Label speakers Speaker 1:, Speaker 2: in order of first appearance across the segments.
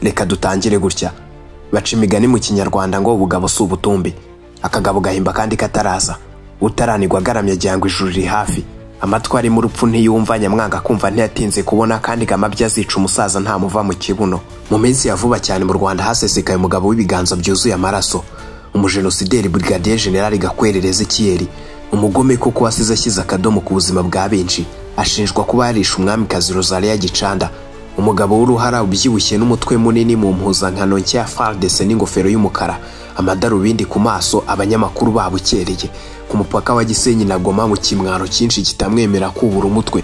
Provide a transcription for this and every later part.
Speaker 1: Reka dutangire gutya. Baca imigani mu Kinyarwanda ngo ubugabo si ubutumbi. Akagabo gahimba kandi kataraza. Utaranirwa agaramye ajyangwa ijuru riri hafi. Amatwi ari mu rupfu ntiyumva, nyamwanga kumva ntiyatinze kubona, kandi gamabya azica umusaza nta muva mu kibuno. Mu minsi ya vuba cyane mu Rwanda hasesekaye umugabo w'ibiganza byuzuye amaraso. Umujenosideri Brigadier Gen Gakwerere Bamwe, umugome kuko wasize ashyize akadomo ku buzima bwa benshi. Ashinjwa kuba yarishe umwamikazi Rosalia Gicanda, umugabo w'uruhara ubyibushye n'umutwe munini mu mpuzankano nshya FDRL n'ingofero y'umukara, amadarubindi ku maso, abanyamakuru babukereye ku mupaka wa Gisenyi na Agomba mu kimwaro cyinshi kitamwemera kubura umutwe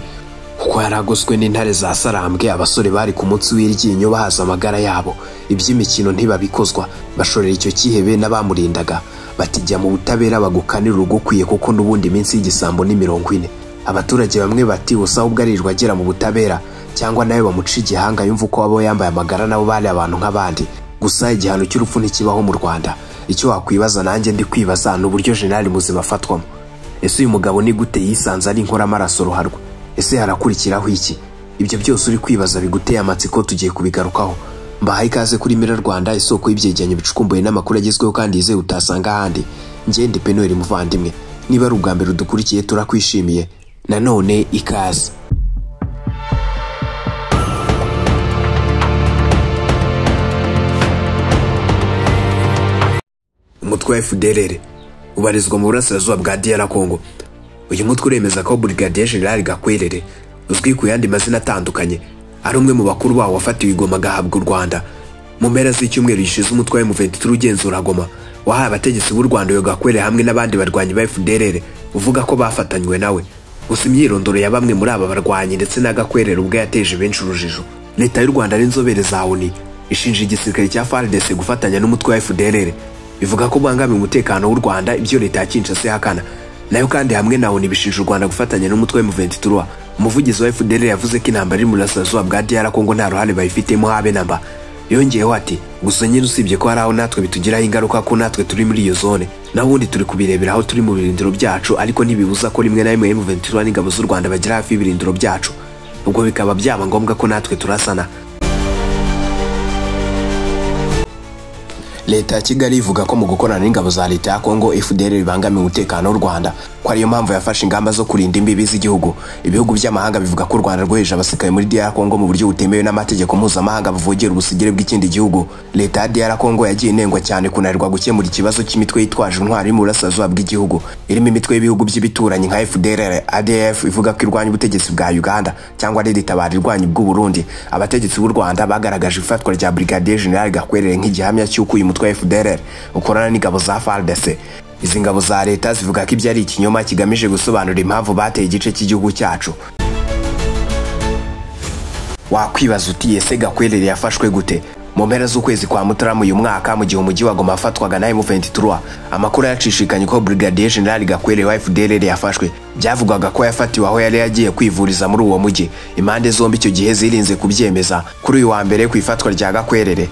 Speaker 1: kuko yaragoswe n'intare za Sarambwe. Abasore bari ku munsi w'iryinyo bahaza amagara yabo, iby'imikino ntibabikozwa, bashorera icyo kihebe n'abamurindaga batijya mu butabera bagukanira urumukwiye kuko n'ubundi minsi y'igisambo ni 40. Abaturage bamwe bati usa ubwo arirwa agera mu butabera cyangwa nawe bamuca igihanga yumva uko wabo yambaye amagara nabo bari abantu nk'abandi. Gusa igihano cy'urupfu ntikibaho mu Rwanda. Icyo wakwibaza nanjye ndi kwibaza n'uburyo General muzima afatwamo. Ese uyu mugabo ni gute yisanze ari inkora amaraso ruharwa? Ese harakurikiraho iki? Ibyo byose uri kwibaza biguteye amatsiko, tugiye kubigarukaho. Mbahaye ikaze kuri Mira Rwanda, isoko y'ibyegeranyo bicukumbuye n'amakuru agezweho kandi yizewe utasanga ahandi. Njye ndi Penweri muvandimwe. Niba ari ubwa mbere udukurikiye turakwishimiye. Nanone ikaze. Umutwe wa FDRL ubarizwa mu burasirazuba bwa DR Congo. Uyu mutwe uremeza ko Brigadier Gen Gakwerere, uzwi ku yandi mazina atandukanye, ari umwe mu bakuru bawo wafatiwe i Goma agahabwa u Rwanda. Mu mpera z'icyumweru gishize umutwe wa M23 ugenzura Agomba wahawe abategetsi b'u Rwanda yo Gakwerere hamwe n'abandi barwanyi ba FDRL uvuga ko bafatanywe nawe. Gusa imyirondoro ya bamwe muri aba barwanyi ndetse na Gakwerere ubwo yateje benshi urujijo. Leta y'u Rwanda n'inzobere za ONU ishinja igisirikare cya FARDC gufatanya n'umutwe wa FDRL, bivuga ko bangamiye umutekano w'u Rwanda, ibyo leta ya Kinshasa ihakana. Nayo kandi hamwe na ONU bishinja u Rwanda gufatanya n'umutwe wa M23. Umuvugizi wa FDRL yavuze ko intambara iri mu burasirazuba bwa DR Congo nta ruhare bayifitemo habe namba. Yongeyeho ati gusa nyine usibye ko hari aho natwe bitugiraho ingaruka ko natwe turi muri iyo zone, nahundi turi kubirebera aho turi mu birindiro byacu, ariko ntibibuza ko rimwe na rimwe M23 n'ingabo z'u Rwanda bagira hafi y'ibirindiro byacu, ubwo bikaba byaba ngombwa ko natwe turasana. Leta ya Kigali ivuga ko mu gukorana n'ingabo za leta ya Congo FDRL bangamiye umutekano w'u Rwanda, ko ariyo mpamvu yafashe ingamba zo kurinda imbibi z'igihugu. Ibihugu by'amahanga bivuga ko u Rwanda rwoheje abasirikare muri DR Congo mu buryo butemewe n'amategeko mpuzamahanga buvogera ubusigire bw'ikindi gihugu. Leta ya DR Congo yagiye inengwa cyane kunanirwa gukemura ikibazo cy'imitwe yitwaje intwari mu burasirazuba bw'igihugu, irimo imitwe y'ibihugu by'ibituranyi nka FDRL, ADF ivuga ko irwanya ubutegetsi bwa Uganda cyangwa ari ritabara irwanya bw'u Burundi. Abategetsi b'u Rwanda bagaragaje ifatwa rya Brigadier Gen Gakwerere nk'igihamya cy'uko uyu mutwe wa FDRL ukorana n'ingabo za FARDC. Izi ngabo za leta zivuga ko ibyo ari ikinyoma kigamije gusobanura impamvu bateye igice cy'igihugu cyacu. Wakwibaza uti ese Gakwerere yafashwe gute? Mu mpera z'ukwezi kwa Mutarama uyu mwaka, mu gihe umujyi wa Goma afatwaga na M23, amakuru yacishikanye ko Brigadier Gen Gakwerere wa FDRL yafashwe. Byavugwaga ko yafatiwe aho yari yagiye kwivuriza muri uwo mujyi. Impande zombi icyo gihe zirinze kubyemeza. Kuri uyu wa mbere ku ifatwa rya Gakwerere,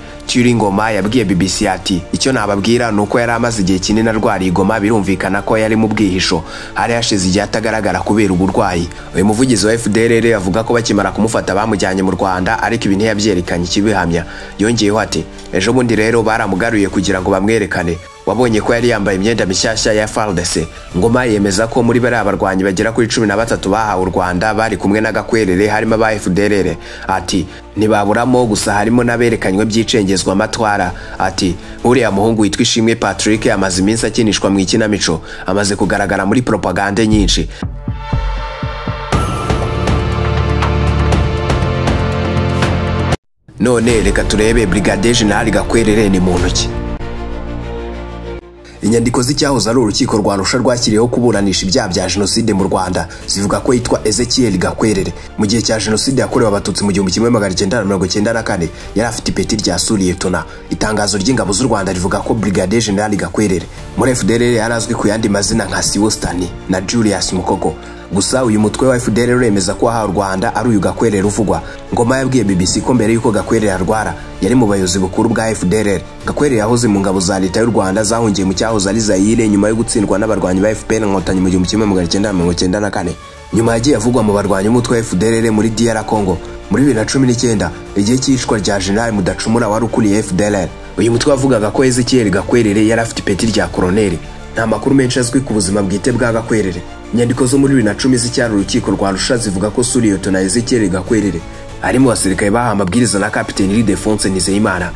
Speaker 1: Ngoma yabwiye BBC ati icyo nababwira nuko yari amaze igihe kinini arwariye Goma, birumvikana ko yari mu bwihisho, hari hashize igihe atagaragara kubera uburwayi. Uyu muvugizi wa FDRL avuga ko bakimara kumufata bamujyanye mu Rwanda, ariko ibi ntiyabyerekanye kibihamya. Yongeyeho ati ejo bundi rero baramugaruye kugira ngo bamwerekane. Wabonye ko yari yambaye imyenda mishyashya ya FARDC. Ngoma yemeza ko muri bari abarwanyi bagera kuri 13 bahawe u Rwanda bari kumwe na Gakwerere, harimo aba FDRL. Ati ntibaburamo gusa harimo n'aberekanywe byicengezwa amatwara. Ati uriya muhungu witwa Ishimwe Patrick amaze iminsi akinishwa mu ikinamico, amaze kugaragara muri propaganda nyinshi. None reka turebe Brigadier Gen Gakwerere ni muntu ki. Inyandiko z'icyahoze ari urukiko rwa Arusha rwakiriyeho kuburanisha ibyaha bya jenoside mu Rwanda zivuga ko yitwa Ezekiel Gakwerere mu gihe cya jenoside yakorewe abatutsi mu 1994 yari afite ipeti rya Suriyetona. Itangazo ry'ingabo z'u Rwanda rivuga ko Brigadier Gen Gakwerere muri FDRL yarazwi ku yandi mazina nka Siwostani na Julius Mukoko. Gusa uyu mutwe wa FDRL uremeza ko wahawe Rwanda ari uyu Gakwerere uvugwa. Ngoma yabwiye BBC ko mbere yuko Gakwerere arwara yari mu bayobozi bukuru bwa FDRL. Gakwerere yahoze mu ngabo za leta y'u Rwanda zahungiye mu cyahoze ari Zaire nyuma yo gutsindwa n'abarwanyi ba FPR Inkotanyi mu 1994. Nyuma yagiye avugwa mu barwanyi umutwe wa FDRL muri DR Congo muri 2019 igihe cyicwa rya General Mudacumura wari ukuriye FDRL. Uyu mutwe wavugaga ko Ezekiel Gakwerere yari afite ipeti rya koloneli. Nta makuru menshi azwi ku buzima bwite bwa Gakwerere. Inyandiko zo muri 2010 z'icyaro urukiko rwa Arusha zivuga ko Suriyoto na Ezekiel Gakwerere ari mu basirikare bahawe amabwiriza na Kapiteni Ildefonse Nizeyimana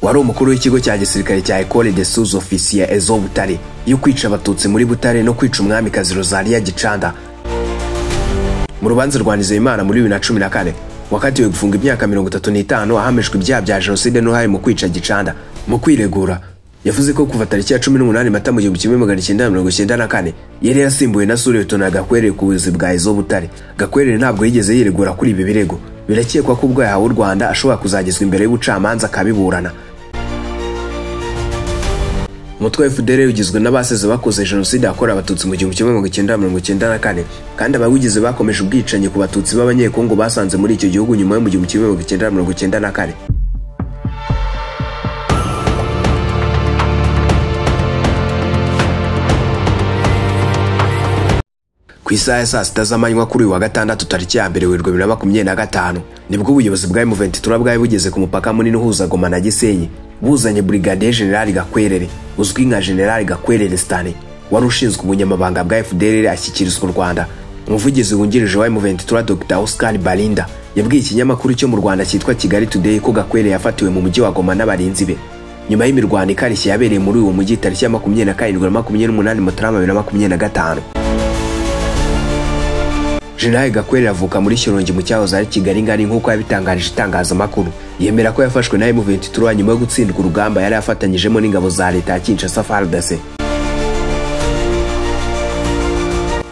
Speaker 1: wari umukuru w'ikigo cya gisirikare cya École des sous-officiers ezo Butare yo kwica abatutsi muri Butare no kwica umwamikazi Rosalia Gicanda. Mu rubanza rwa Nizeyimana muri 2014 wakatiwe gufunga imyaka 35 ahamijwe ibyaha bya jenoside n'uruhare mu kwica Gicanda. Mu kwiregura yavuze ko kuva tariki ya 18 Mata mu 1994 yari yasimbuwe na Suriyoto na Gakwerere ku buyobozi bwa ezo Butare. Gakwerere ntabwo yigeze yiregura kuri ibi birego. Birakekwa ko ubwo yahawe u Rwanda ashobora kuzagezwa imbere y'ubucamanza akabiburana. Umutwe wa FDRL ugizwe n'abasize bakoze jenoside yakorewe abatutsi mu 1994 kandi abawugize bakomeje ubwicanyi ku batutsi b'abanyekongo basanze muri icyo gihugu nyuma yo mu 1994. Ku isaha ya saa 6 z'amanywa kuri uyu wa gatandatu tariki ya 1 Werurwe 2025 nibwo ubuyobozi bwa M23 bwawe bugeze ku mupaka munini uhuza Agomba na Gisenyi buzanye Brigadier General Gakwerere uzwi nka General Gakwerere Stane wari ushinzwe ubunyamabanga bwa FDRL ashyikirizwa u Rwanda. Umuvugizi wungirije wa M23 Dr. Oscar Balinda yabwiye ikinyamakuru cyo mu Rwanda cyitwa Kigali Today ko Gakwerere yafatiwe mu mujyi wa Agomba n'abarinzi be nyuma y'imirwano ikarishye yabereye muri uwo mujyi tariki ya 27 na 28 Mutarama 2025. General Gakwerere avuka muri Shyorongi mu cyahoze ari Kigali ngari nk'uko yabitangarije itangazamakuru. Yemera ko yafashwe na M23 nyuma yo gutsindwa urugamba yari afatanyijemo n'ingabo za leta ya Kinshasa FARDC.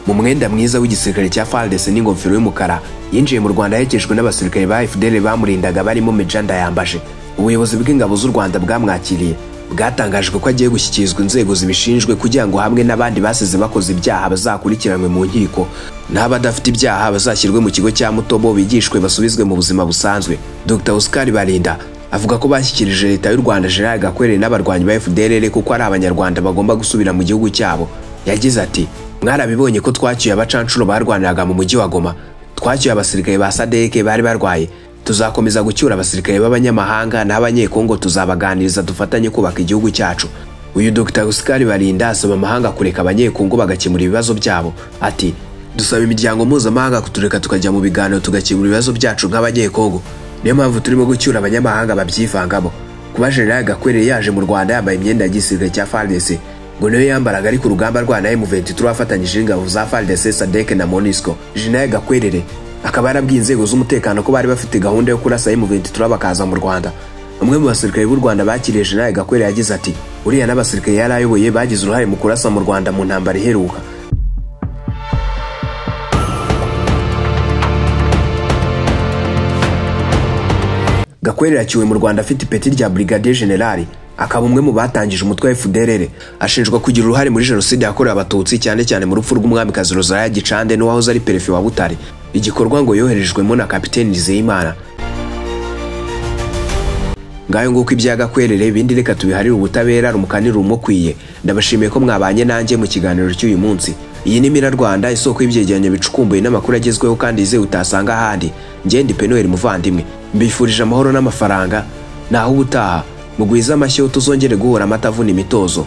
Speaker 1: Mu mwenda mwiza w'igisirikare cya FARDC n'ingofero y'umukara yinjiye mu Rwanda yekejwe n'abasirikare ba FDRL bamurindaga barimo Mejanda yambaje. Ubuyobozi bw'ingabo z'u Rwanda bwamwakiriye bwatangajwe ko agiye gushyikirizwa inzego zibishinzwe kugira ngo hamwe n'abandi basize bakoze ibyaha bazakurikiranwe mu nkiko n'abadafite ibyaha bazashyirwe mu kigo cya Mutobo bigishwe basubizwe mu buzima busanzwe. Dr. Oscar Balinda avuga ko bashyikirije leta y'u Rwanda General Gakwerere n'abarwanyi ba FDRL kuko ari abanyarwanda bagomba gusubira mu gihugu cyabo. Yagize ati mwarabibonye ko twacyuye abacancuro barwaniraga mu mujyi wa Goma, twacyuye abasirikare ba SADC bari barwaye, tuzakomeza gucyura abasirikare b'abanyamahanga n'abanyekongo tuzabaganiriza dufatanye kubaka igihugu cyacu. Uyu Dr. Oscar Balinda asaba amahanga kureka abanyekongo bagakemura ibibazo byabo. Ati dusaba imiryango mpuzamahanga kutureka tukajya mu biganiro tugakemura ibibazo byacu nk'abanyekongo. Niyo mpamvu turimo gucyura abanyamahanga babyivangamo. Kuba General Gakwerere yaje mu Rwanda yambaye imyenda ya gisirikare cya FARDC ngo niyo yambaraga ari ku rugamba rwa M23 afatanyije ingabo za FARDC SADC na MONUSCO. General Gakwerere akaba yarabwiye inzego z'umutekano ko bari bafite gahunda yo kurasa M23 bakaza mu Rwanda. Umwe mu basirikare b'u Rwanda bakiriye General Gakwerere yagize ati uriya n'abasirikare yari ayoboye bagize uruhare mu kurasa mu Rwanda mu ntambara iheruka. Gakwerere yaciwe mu Rwanda afite ipeti rya Brigadier General akaba umwe mu batangije umutwe wa FDRL. Ashinjwa kugira uruhare muri jenoside yakorewe abatutsi cyane cyane mu rupfu rw'umwamikazi Rosalia Gicanda n'uwahoze ari perefe wa Butare, igikorwa ngo yoherejwemo na Kapiteni Nizeyimana. Ngayo nguko ibya Gakwerere bindi reka tubiharire ubutabera rumukanira urumukwiye. Ndabashimiye ko mwabanye nanjye mu kiganiro cy'uyu munsi. Iyi ni Mira Rwanda, isoko y'ibyegeranyo bicukumbuye n'amakuru agezweho kandi ize utasanga ahandi. Njye ndi Penweri muvandimwe, mbifurije amahoro n'amafaranga naho ubutaha mugwiza amashyo tuzongere guhura amatavuna imitozo.